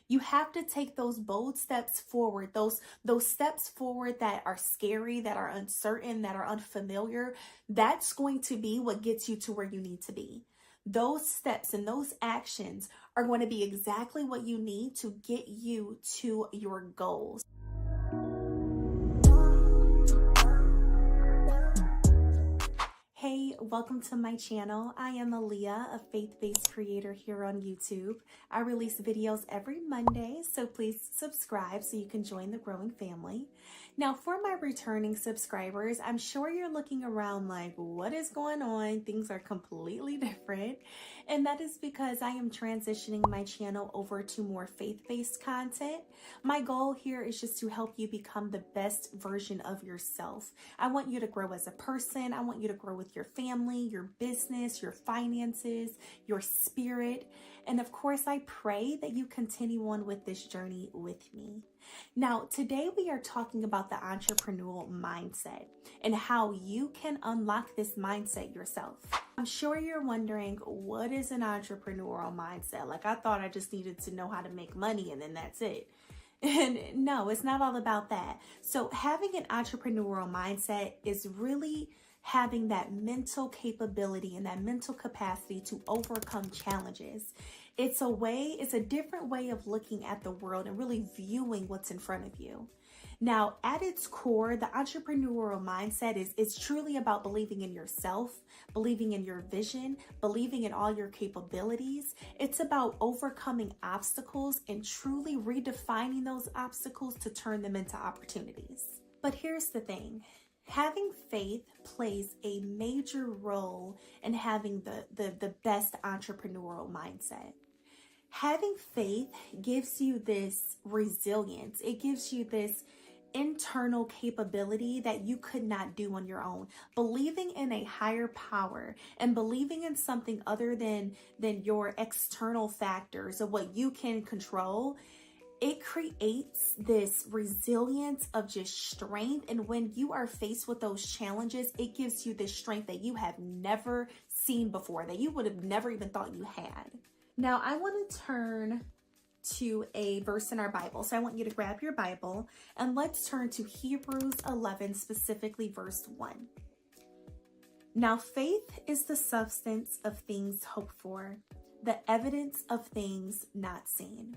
You have to take those bold steps forward, those steps forward that are scary, that are uncertain, that are unfamiliar. That's going to be what gets you to where you need to be. Those steps and those actions are going to be exactly what you need to get you to your goals. Hey, welcome to my channel. I am Aaliyah, a faith-based creator here on YouTube. I release videos every Monday, so please subscribe so you can join the growing family. Now, for my returning subscribers, I'm sure you're looking around like, what is going on? Things are completely different. And that is because I am transitioning my channel over to more faith-based content. My goal here is just to help you become the best version of yourself. I want you to grow as a person. I want you to grow with your family, your business, your finances, your spirit. And of course, I pray that you continue on with this journey with me. Now, today we are talking about the entrepreneurial mindset and how you can unlock this mindset yourself. I'm sure you're wondering, what is an entrepreneurial mindset? Like, I thought I just needed to know how to make money and then that's it. And no, it's not all about that. So having an entrepreneurial mindset is really having that mental capability and that mental capacity to overcome challenges. It's a different way of looking at the world and really viewing what's in front of you. Now, at its core, the entrepreneurial mindset is truly about believing in yourself, believing in your vision, believing in all your capabilities. It's about overcoming obstacles and truly redefining those obstacles to turn them into opportunities. But here's the thing. Having faith plays a major role in having the best entrepreneurial mindset. Having faith gives you this resilience. It gives you this internal capability that you could not do on your own. Believing in a higher power and believing in something other than your external factors of what you can control, it creates this resilience of just strength. And when you are faced with those challenges, it gives you this strength that you have never seen before, that you would have never even thought you had. Now, I want to turn to a verse in our Bible. So I want you to grab your Bible and let's turn to Hebrews 11, specifically verse 1. Now, faith is the substance of things hoped for, the evidence of things not seen.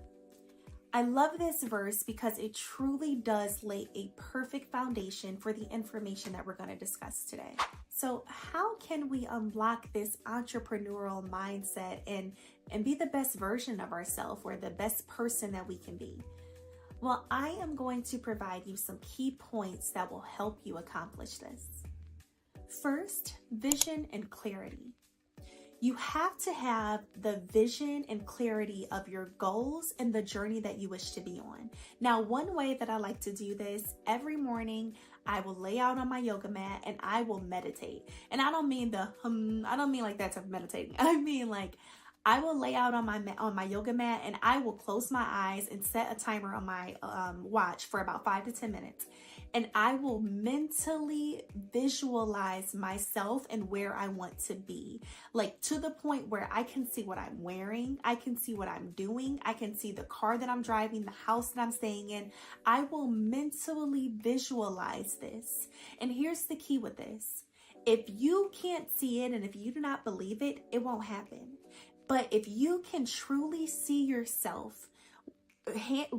I love this verse because it truly does lay a perfect foundation for the information that we're going to discuss today. So how can we unlock this entrepreneurial mindset and be the best version of ourselves, or the best person that we can be? Well, I am going to provide you some key points that will help you accomplish this. First, vision and clarity. You have to have the vision and clarity of your goals and the journey that you wish to be on. Now, one way that I like to do this, every morning, I will lay out on my yoga mat and I will meditate. And I don't mean I don't mean like that type of meditating. I mean like I will lay out on my yoga mat and I will close my eyes and set a timer on my watch for about 5 to 10 minutes. And I will mentally visualize myself and where I want to be, like to the point where I can see what I'm wearing, I can see what I'm doing, I can see the car that I'm driving, the house that I'm staying in. I will mentally visualize this. And here's the key with this. If you can't see it and if you do not believe it, it won't happen. But if you can truly see yourself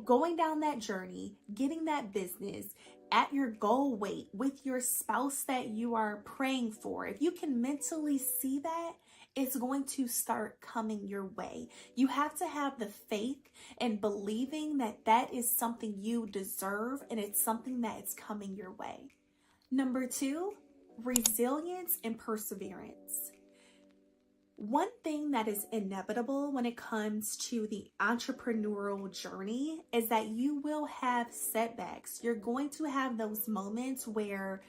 going down that journey, getting that business at your goal weight with your spouse that you are praying for, if you can mentally see that, it's going to start coming your way. You have to have the faith and believing that that is something you deserve and it's something that is coming your way. Number 2, resilience and perseverance. One thing that is inevitable when it comes to the entrepreneurial journey is that you will have setbacks. You're going to have those moments where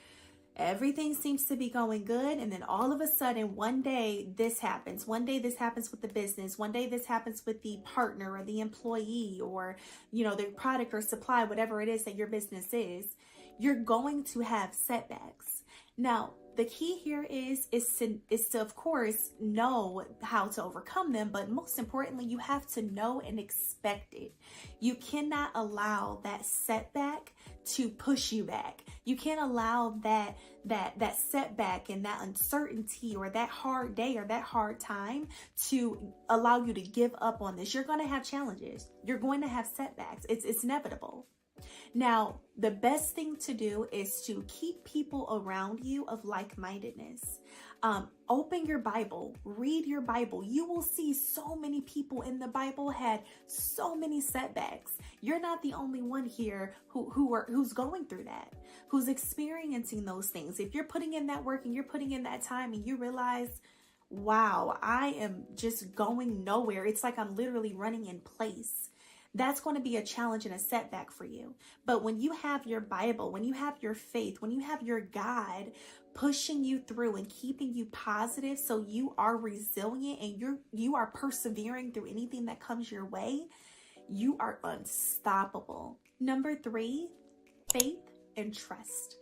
everything seems to be going good, and then all of a sudden one day this happens. One day this happens with the business. One day this happens with the partner or the employee or, the product or supply, whatever it is that your business is. you're going to have setbacks. Now, the key here is to, of course, know how to overcome them, but most importantly, you have to know and expect it. You cannot allow that setback to push you back. You can't allow that setback and that uncertainty or that hard day or that hard time to allow you to give up on this. You're going to have challenges. You're going to have setbacks. It's inevitable. Now, the best thing to do is to keep people around you of like-mindedness. Open your Bible, read your Bible. You will see so many people in the Bible had so many setbacks. You're not the only one here who's going through that, who's experiencing those things. If you're putting in that work and you're putting in that time and you realize, wow, I am just going nowhere. It's like I'm literally running in place. That's going to be a challenge and a setback for you. But when you have your Bible, when you have your faith, when you have your God pushing you through and keeping you positive, so you are resilient and you are persevering through anything that comes your way, you are unstoppable. Number 3, faith and trust.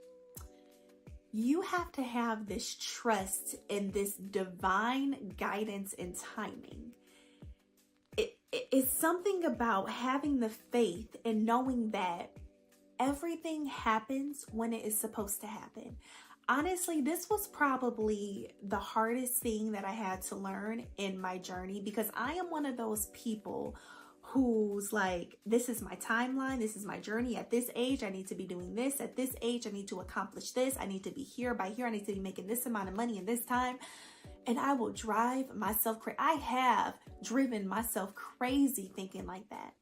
You have to have this trust in this divine guidance and timing. It's something about having the faith and knowing that everything happens when it is supposed to happen. Honestly, this was probably the hardest thing that I had to learn in my journey, because I am one of those people who's like, this is my timeline, this is my journey. At this age, I need to be doing this. At this age, I need to accomplish this. I need to be here by here. I need to be making this amount of money in this time. And I will drive myself crazy. I have driven myself crazy thinking like that.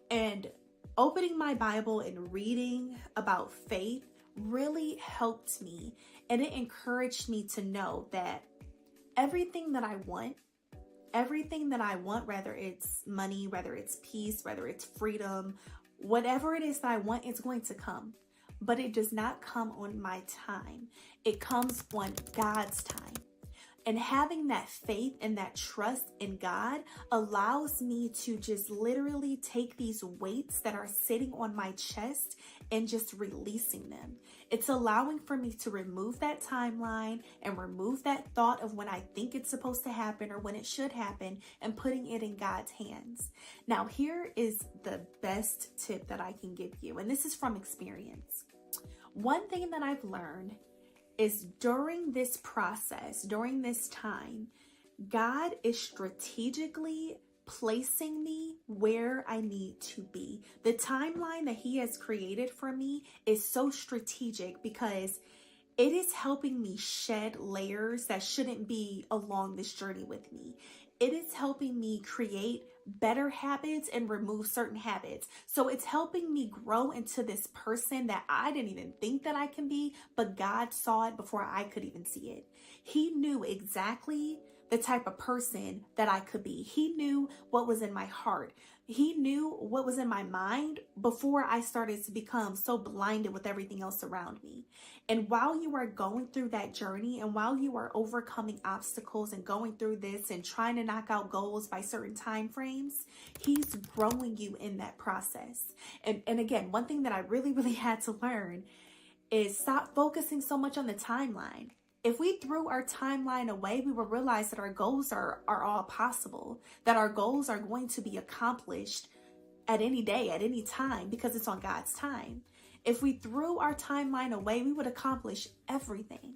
And opening my Bible and reading about faith really helped me. And it encouraged me to know that everything that I want, whether it's money, whether it's peace, whether it's freedom, whatever it is that I want, it's going to come. But it does not come on my time. It comes on God's time. And having that faith and that trust in God allows me to just literally take these weights that are sitting on my chest and just releasing them. It's allowing for me to remove that timeline and remove that thought of when I think it's supposed to happen or when it should happen, and putting it in God's hands. Now, here is the best tip that I can give you, and this is from experience. One thing that I've learned is during this process, during this time, God is strategically placing me where I need to be. The timeline that He has created for me is so strategic because it is helping me shed layers that shouldn't be along this journey with me. It is helping me create better habits and remove certain habits. So it's helping me grow into this person that I didn't even think that I can be, but God saw it before I could even see it. He knew exactly the type of person that I could be. He knew what was in my heart. He knew what was in my mind before I started to become so blinded with everything else around me. And while you are going through that journey, and while you are overcoming obstacles and going through this and trying to knock out goals by certain time frames, He's growing you in that process. And again, one thing that I really had to learn is stop focusing so much on the timeline. If we threw our timeline away, we will realize that our goals are all possible, that our goals are going to be accomplished at any day, at any time, because it's on God's time. If we threw our timeline away, we would accomplish everything.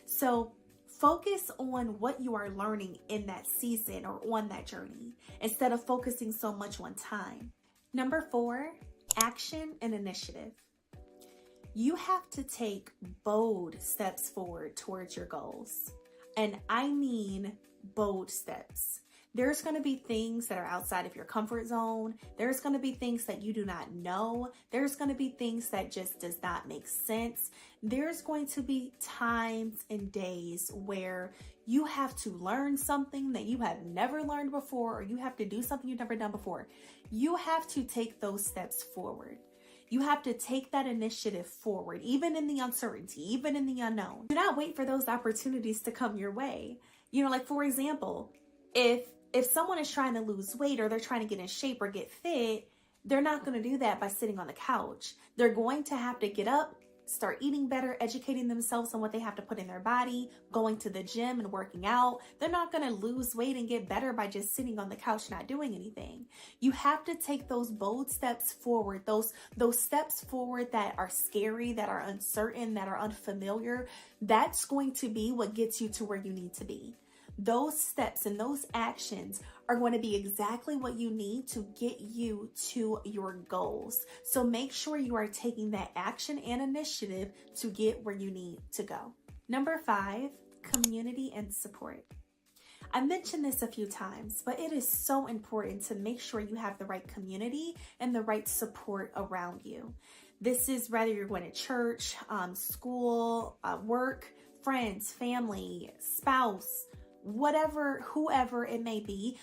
So focus on what you are learning in that season or on that journey, instead of focusing so much on time. Number 4, action and initiative. You have to take bold steps forward towards your goals. And I mean bold steps. There's going to be things that are outside of your comfort zone. There's going to be things that you do not know. There's going to be things that just does not make sense. There's going to be times and days where you have to learn something that you have never learned before, or you have to do something you've never done before. You have to take those steps forward. You have to take that initiative forward, even in the uncertainty, even in the unknown. Do not wait for those opportunities to come your way. You know, like for example, if someone is trying to lose weight, or they're trying to get in shape or get fit, they're not going to do that by sitting on the couch. They're going to have to get up start eating better, educating themselves on what they have to put in their body, going to the gym and working out. They're not going to lose weight and get better by just sitting on the couch not doing anything. You have to take those bold steps forward, those steps forward that are scary, that are uncertain, that are unfamiliar. That's going to be what gets you to where you need to be. Those steps and those actions are going to be exactly what you need to get you to your goals. So make sure you are taking that action and initiative to get where you need to go. Number 5, community and support. I mentioned this a few times, but it is so important to make sure you have the right community and the right support around you. This is whether you're going to church, school, work, friends, family, spouse, whatever, whoever it may be.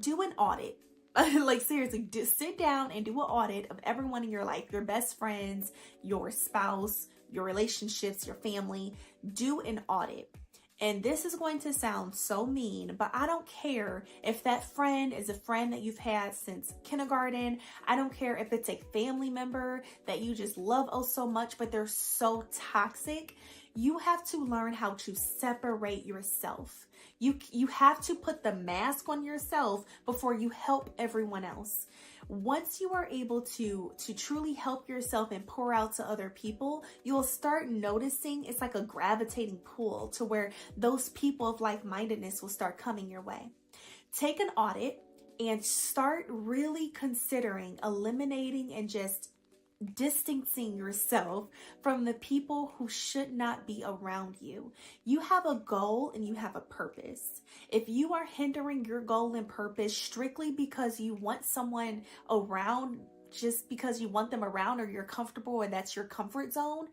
Do an audit. Like seriously, just sit down and do an audit of everyone in your life, your best friends, your spouse, your relationships, your family. Do an audit. And this is going to sound so mean, but I don't care if that friend is a friend that you've had since kindergarten. I don't care if it's a family member that you just love oh so much, but they're so toxic. You have to learn how to separate yourself. You have to put the mask on yourself before you help everyone else. Once you are able to truly help yourself and pour out to other people, you'll start noticing it's like a gravitating pull to where those people of like-mindedness will start coming your way. Take an audit and start really considering eliminating and just distancing yourself from the people who should not be around you. You have a goal and you have a purpose. If you are hindering your goal and purpose strictly because you want someone around, just because you want them around or you're comfortable and that's your comfort zone,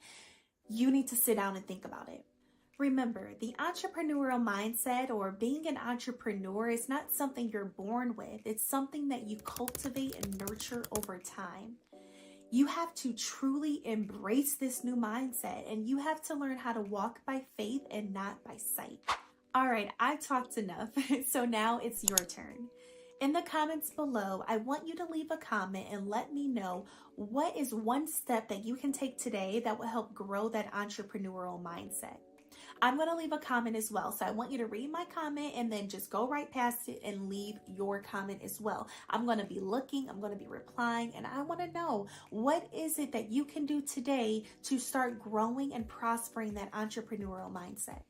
you need to sit down and think about it. Remember, the entrepreneurial mindset or being an entrepreneur is not something you're born with. It's something that you cultivate and nurture over time. You have to truly embrace this new mindset, and you have to learn how to walk by faith and not by sight. All right, I've talked enough, so now it's your turn. In the comments below, I want you to leave a comment and let me know what is one step that you can take today that will help grow that entrepreneurial mindset. I'm going to leave a comment as well. So I want you to read my comment and then just go right past it and leave your comment as well. I'm going to be looking, I'm going to be replying, and I want to know what is it that you can do today to start growing and prospering that entrepreneurial mindset.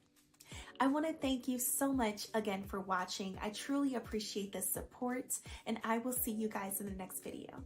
I want to thank you so much again for watching. I truly appreciate the support, and I will see you guys in the next video.